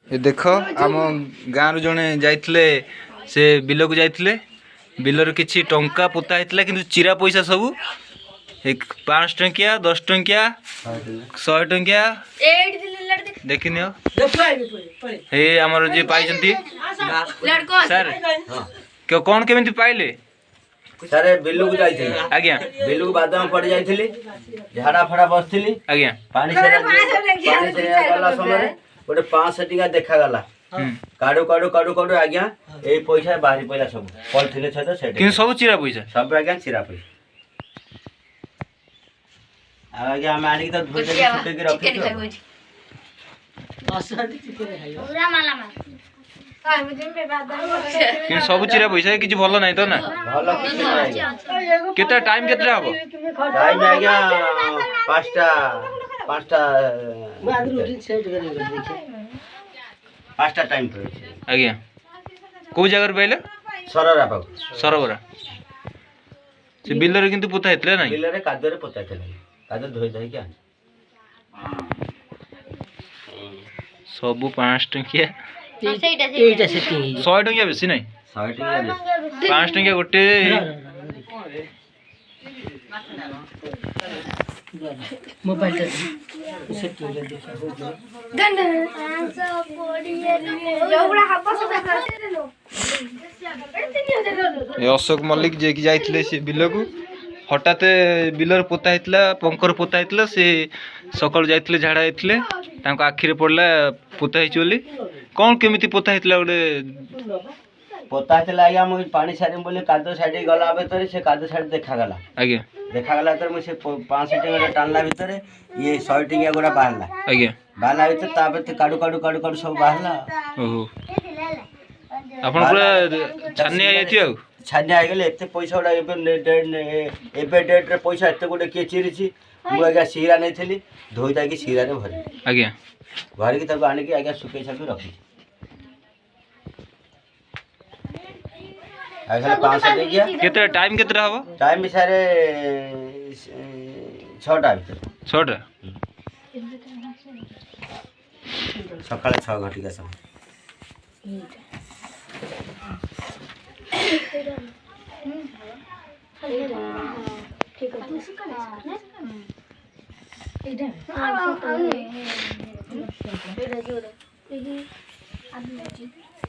ये देख आम गाँव जड़े जाइए से बिल को जाइए बिलर किसी टंका पोता होता कि चिरा पैसा सब 5 टंकिया 10 टंकिया 100 टंकिया देखी नियो हे आमर जे पाई सर क्यों कौन केमी पाइले सर बिलू को जाइए आज्ञा बिलू बादाम पड़ जाइए झाड़ा फाड़ा बसली आज्ञा पानी गला समय गोटे 500 टिका देखा गला काडू काडू काडू काडू आज्ञा ए पैसा बाहरी पइला सब पॉलिथिन सहित सेट कि सब चिरा पैसा सब आज्ञा चिरा पैसा आज्ञा हम आनी तो धोई के छुटे के रखी पूरा माला मार कि सब चिरा पैसा किसी भल नहीं तो ना भल केते टाइम केते हबो टाइम आज्ञा 5टा 5टा टाइम पे आज्ञा को जगह पाइले सररा पाक सरबरा से बिलर किंतु पोता हेतले ना बिलरे कादरे पोता चले कादर धोई धोई के सब 5 टंकिया सेटा 100 टंकिया बेसी नहीं 100 टिका 5 टंकिया गोटे मोबाइल अशोक मल्लिक जे कि जाइथिले से बिल को हठात बिलर पोता होता पंकर पोता होता से सकाल जाइथिले झाड़ा होते आखिरे पड़ला पोता होती बोली कौन केमी पोता होता गोटे पोता चला आज्ञा मुझे पानी छाड़ी बोले कादो साइड गला भीतर से कादो साइड देखा गला आज्ञा देखा गला तो मुझे 500 टिका टाणला भीतर ये 100 टिका गोटा बाहरला आज्ञा बाहरला भीतर तापर काडू काडू काडू काडू सब बाहरला ओहो आपन पूरा छानी आई थी छानी आई गेले एते पैसा गोटा एबे डेट रे पैसा एते गोटे के चिरिछि मु आज्ञा सीरा नै थली धोई ताकि सीरा रे भरी आज्ञा भरी के ताको आनी के आज्ञा सुकै छाके रखी आज्ञा 500 टिका केते टाइम केते हबो टाइम सारे 6टा भीतर 6टा सकाळ 6 घटिका समय ठीक है